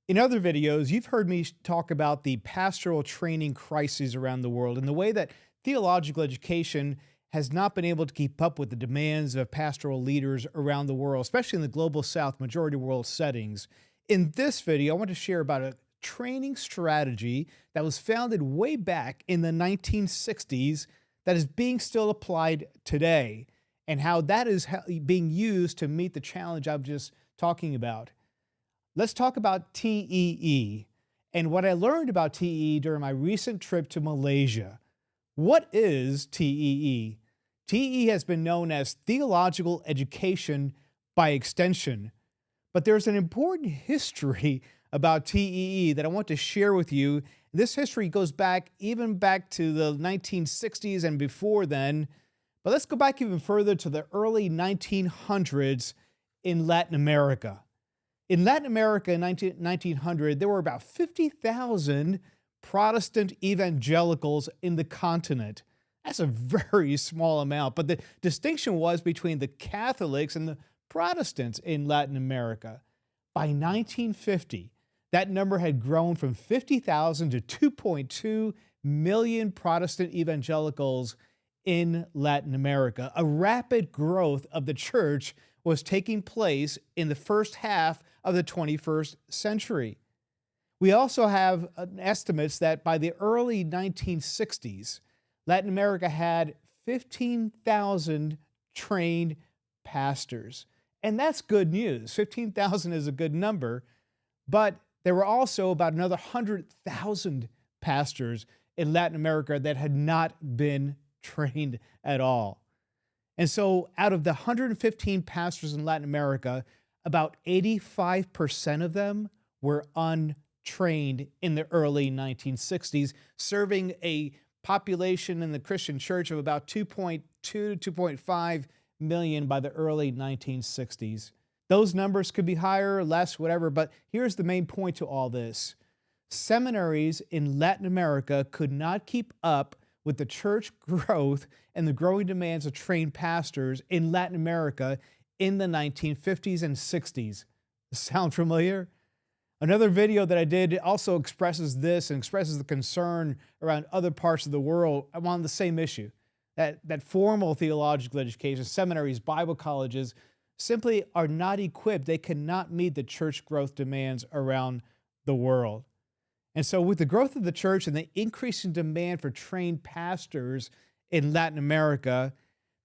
In other videos, you've heard me talk about the pastoral training crises around the world and the way that theological education has not been able to keep up with the demands of pastoral leaders around the world, especially in the global south, majority world settings. In this video, I want to share about a training strategy that was founded way back in the 1960s that is being still applied today, and how that is being used to meet the challenge I'm just talking about. Let's talk about TEE and what I learned about TEE during my recent trip to Malaysia. What is TEE? TEE has been known as theological education by extension, but there's an important history about TEE that I want to share with you. This history goes back even back to the 1960s and before then, but let's go back even further to the early 1900s in Latin America. In Latin America in 1900, there were about 50,000 Protestant evangelicals in the continent. That's a very small amount, but the distinction was between the Catholics and the Protestants in Latin America. By 1950, that number had grown from 50,000 to 2.2 million Protestant evangelicals in Latin America. A rapid growth of the church was taking place in the first half of the 21st century. We also have estimates that by the early 1960s, Latin America had 15,000 trained pastors. And that's good news. 15,000 is a good number, but there were also about another 100,000 pastors in Latin America that had not been trained at all. And so out of the 115 pastors in Latin America, about 85% of them were untrained in the early 1960s, serving a population in the Christian church of about 2.2 to 2.5 million by the early 1960s. Those numbers could be higher, less, whatever, but here's the main point to all this. Seminaries in Latin America could not keep up with the church growth and the growing demands of trained pastors in Latin America in the 1950s and 60s. Sound familiar? Another video that I did also expresses this and expresses the concern around other parts of the world on the same issue. That formal theological education, seminaries, Bible colleges, simply are not equipped. They cannot meet the church growth demands around the world. And so with the growth of the church and the increasing demand for trained pastors in Latin America,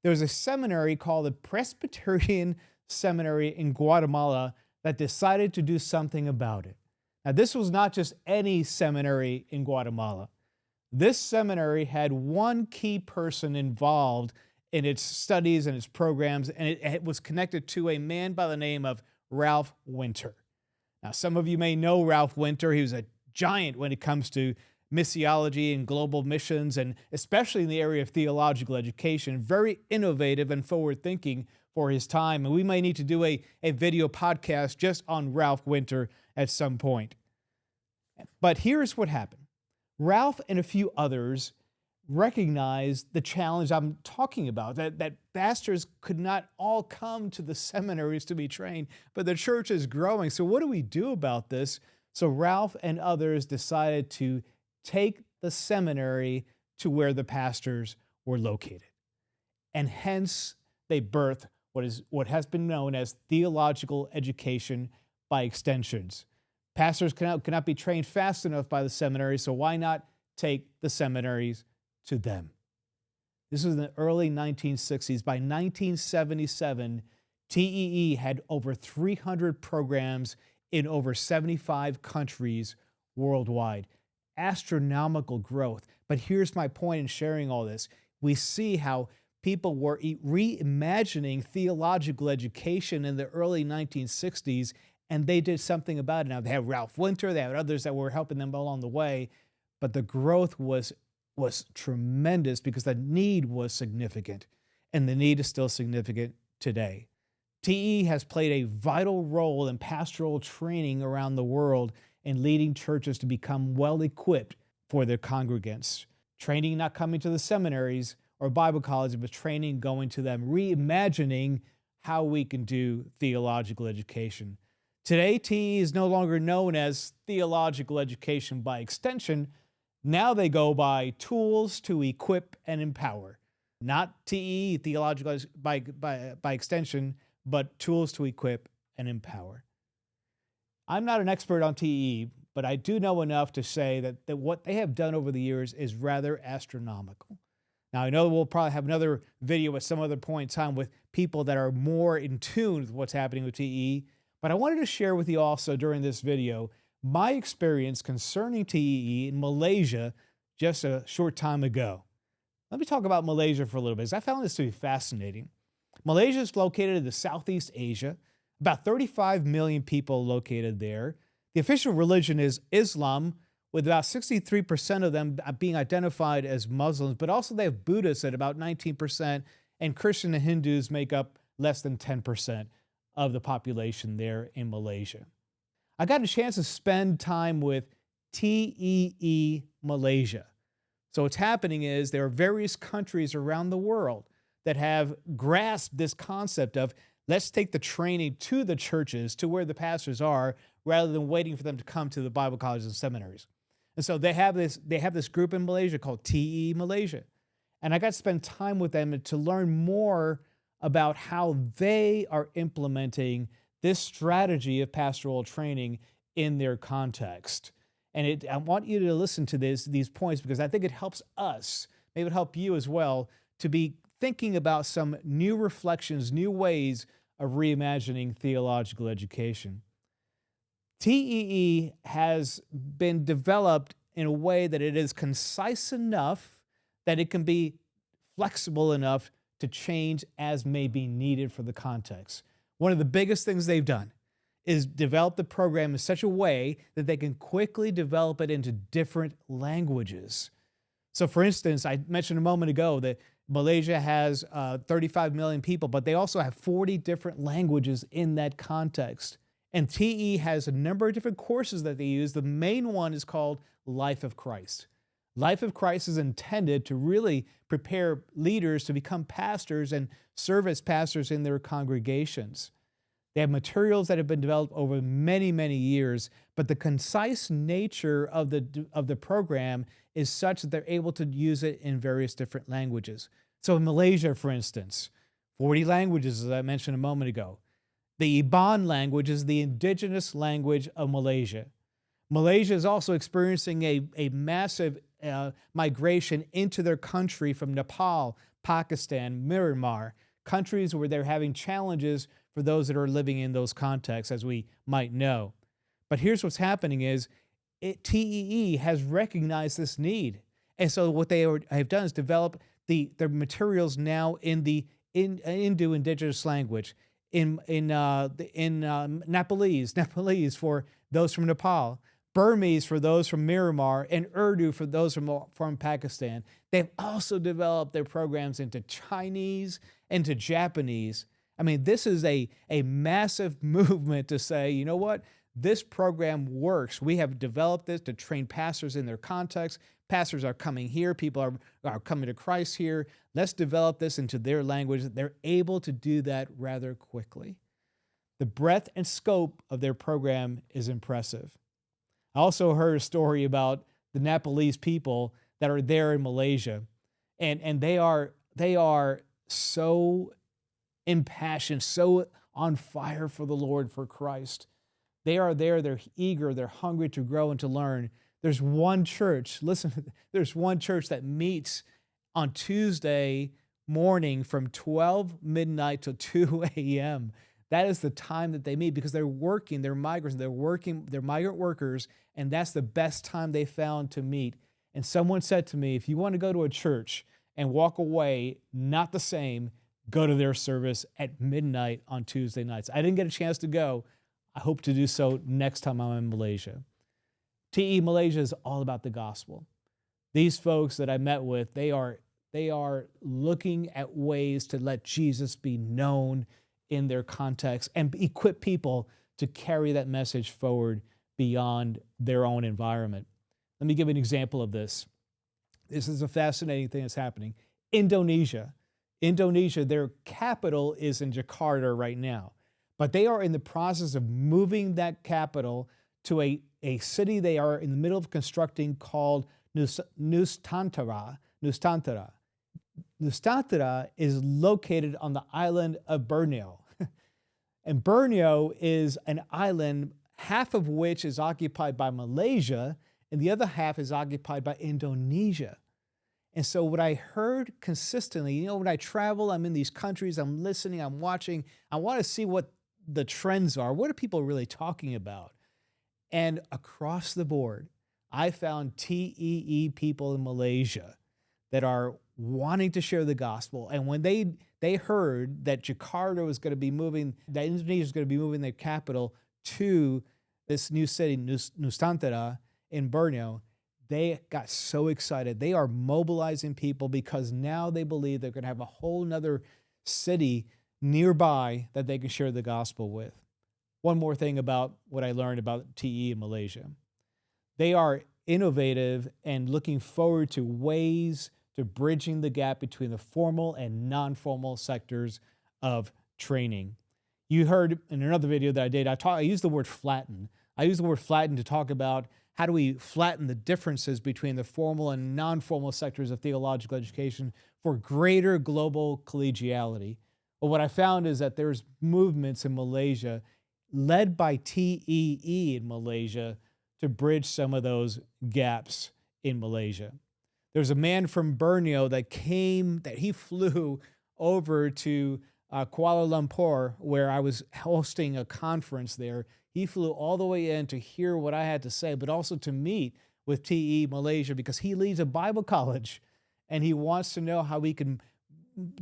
there was a seminary called the Presbyterian Seminary in Guatemala that decided to do something about it. Now, this was not just any seminary in Guatemala. This seminary had one key person involved in its studies and its programs, and it was connected to a man by the name of Ralph Winter. Now, some of you may know Ralph Winter. He was a giant when it comes to missiology and global missions, and especially in the area of theological education, very innovative and forward-thinking for his time. And we may need to do a video podcast just on Ralph Winter at some point. But here's what happened. Ralph and a few others recognized the challenge I'm talking about, that pastors could not all come to the seminaries to be trained, but the church is growing. So what do we do about this? So Ralph and others decided to take the seminary to where the pastors were located. And hence they birthed what has been known as theological education by extensions. Pastors cannot be trained fast enough by the seminary, so why not take the seminaries to them? This was in the early 1960s. By 1977, TEE had over 300 programs in over 75 countries worldwide. Astronomical growth. But here's my point in sharing all this. We see how people were reimagining theological education in the early 1960s, and they did something about it. Now, they had Ralph Winter, they had others that were helping them along the way, but the growth was tremendous because the need was significant, and the need is still significant today. TE has played a vital role in pastoral training around the world and leading churches to become well-equipped for their congregants. Training not coming to the seminaries or Bible colleges, but training going to them, reimagining how we can do theological education. Today, TE is no longer known as theological education by extension. Now they go by tools to equip and empower. Not TE, theological by extension, but tools to equip and empower. I'm not an expert on TE, but I do know enough to say that what they have done over the years is rather astronomical. Now, I know we'll probably have another video at some other point in time with people that are more in tune with what's happening with TE, but I wanted to share with you also during this video my experience concerning TE in Malaysia just a short time ago. Let me talk about Malaysia for a little bit, because I found this to be fascinating. Malaysia is located in the Southeast Asia, about 35 million people located there. The official religion is Islam, with about 63% of them being identified as Muslims, but also they have Buddhists at about 19%, and Christian and Hindus make up less than 10% of the population there in Malaysia. I got a chance to spend time with TEE Malaysia. So what's happening is there are various countries around the world that have grasped this concept of let's take the training to the churches, to where the pastors are, rather than waiting for them to come to the Bible colleges and seminaries. And so they have this group in Malaysia called TE Malaysia. And I got to spend time with them to learn more about how they are implementing this strategy of pastoral training in their context. And I want you to listen to these points, because I think it helps us, maybe it'll help you as well, to be thinking about some new reflections, new ways of reimagining theological education. TEE has been developed in a way that it is concise enough that it can be flexible enough to change as may be needed for the context. One of the biggest things they've done is develop the program in such a way that they can quickly develop it into different languages. So for instance, I mentioned a moment ago that Malaysia has 35 million people, but they also have 40 different languages in that context. And TE has a number of different courses that they use. The main one is called Life of Christ. Life of Christ is intended to really prepare leaders to become pastors and serve as pastors in their congregations. They have materials that have been developed over many, many years, but the concise nature of the program is such that they're able to use it in various different languages. So in Malaysia, for instance, 40 languages, as I mentioned a moment ago. The Iban language is the indigenous language of Malaysia. Malaysia is also experiencing a massive migration into their country from Nepal, Pakistan, Myanmar, countries where they're having challenges for those that are living in those contexts, as we might know. But here's what's happening is TEE has recognized this need. And so what they have done is develop their materials now in the Hindu indigenous language, in Nepalese for those from Nepal, Burmese for those from Myanmar, and Urdu for those from Pakistan. They've also developed their programs into Chinese and to Japanese. I mean, this is a massive movement to say, you know what? This program works. We have developed this to train pastors in their context. Pastors are coming here. People are coming to Christ here. Let's develop this into their language. They're able to do that rather quickly. The breadth and scope of their program is impressive. I also heard a story about the Nepalese people that are there in Malaysia, and they are so impassioned, so on fire for the Lord, for Christ. They are there, they're eager, they're hungry to grow and to learn. There's one church, listen, there's one church that meets on Tuesday morning from 12 midnight to 2 a.m. That is the time that they meet, because they're working, they're migrants, they're migrant workers, and that's the best time they found to meet. And someone said to me, if you want to go to a church and walk away not the same, go to their service at midnight on Tuesday nights. I didn't get a chance to go. I hope to do so next time I'm in Malaysia. TE Malaysia is all about the gospel. These folks that I met with, they are looking at ways to let Jesus be known in their context and equip people to carry that message forward beyond their own environment. Let me give an example of this. This is a fascinating thing that's happening. Indonesia, their capital is in Jakarta right now. but they are in the process of moving that capital to a city they are in the middle of constructing called Nusantara. Nusantara is located on the island of Borneo. And Borneo is an island, half of which is occupied by Malaysia, and the other half is occupied by Indonesia. And so what I heard consistently, when I travel, I'm in these countries, I'm listening, I'm watching, I want to see what the trends are. What are people really talking about? And across the board, I found TEE people in Malaysia that are wanting to share the gospel. And when they heard that Jakarta was going to be moving, that Indonesia is going to be moving their capital to this new city, Nusantara in Borneo, they got so excited. They are mobilizing people because now they believe they're going to have a whole nother city nearby that they can share the gospel with. One more thing about what I learned about TE in Malaysia. They are innovative and looking forward to ways to bridging the gap between the formal and non-formal sectors of training. You heard in another video that I did, I used the word flatten. I used the word flatten to talk about how do we flatten the differences between the formal and non-formal sectors of theological education for greater global collegiality. But what I found is that there's movements in Malaysia led by TEE in Malaysia to bridge some of those gaps in Malaysia. There's a man from Borneo that he flew over to Kuala Lumpur, where I was hosting a conference there. He flew all the way in to hear what I had to say, but also to meet with TE Malaysia because he leads a Bible college and he wants to know how we can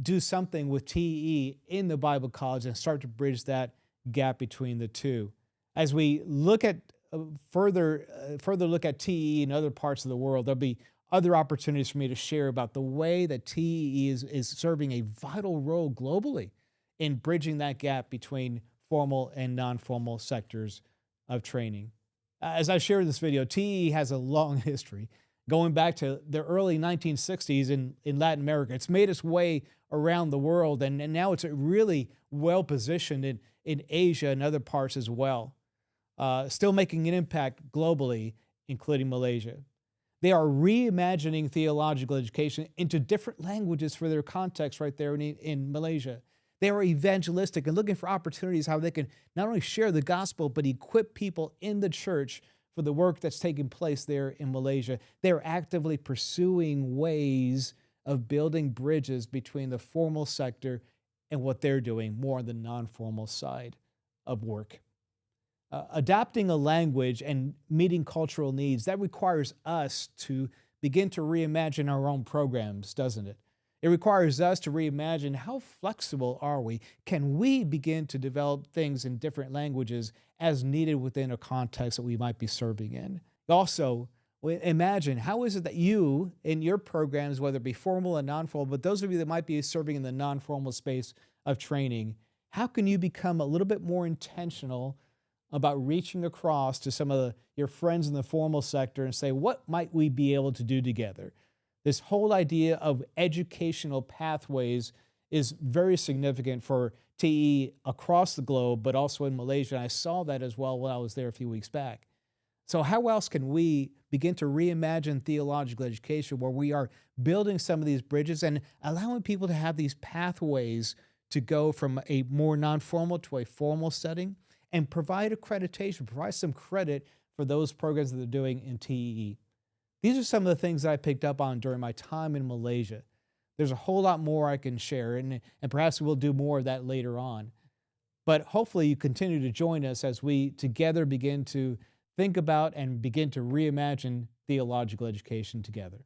do something with TE in the Bible college and start to bridge that gap between the two. As we look at further look at TE in other parts of the world, there'll be other opportunities for me to share about the way that TE is serving a vital role globally in bridging that gap between formal and non-formal sectors of training. As I shared in this video, TE has a long history going back to the early 1960s in Latin America. It's made its way around the world, and now it's really well positioned in Asia and other parts as well, still making an impact globally, including Malaysia. They are reimagining theological education into different languages for their context right there in Malaysia. They are evangelistic and looking for opportunities how they can not only share the gospel, but equip people in the church for the work that's taking place there in Malaysia. They're actively pursuing ways of building bridges between the formal sector and what they're doing more on the non-formal side of work. Adapting a language and meeting cultural needs, that requires us to begin to reimagine our own programs, doesn't it? It requires us to reimagine how flexible are we? Can we begin to develop things in different languages as needed within a context that we might be serving in? Also, imagine how is it that you, in your programs, whether it be formal and non-formal, but those of you that might be serving in the non-formal space of training, how can you become a little bit more intentional about reaching across to some of your friends in the formal sector and say, what might we be able to do together? This whole idea of educational pathways is very significant for TE across the globe, but also in Malaysia. And I saw that as well when I was there a few weeks back. So how else can we begin to reimagine theological education where we are building some of these bridges and allowing people to have these pathways to go from a more non-formal to a formal setting and provide accreditation, provide some credit for those programs that they're doing in TEE? These are some of the things that I picked up on during my time in Malaysia. There's a whole lot more I can share, and perhaps we'll do more of that later on. But hopefully you continue to join us as we together begin to think about and begin to reimagine theological education together.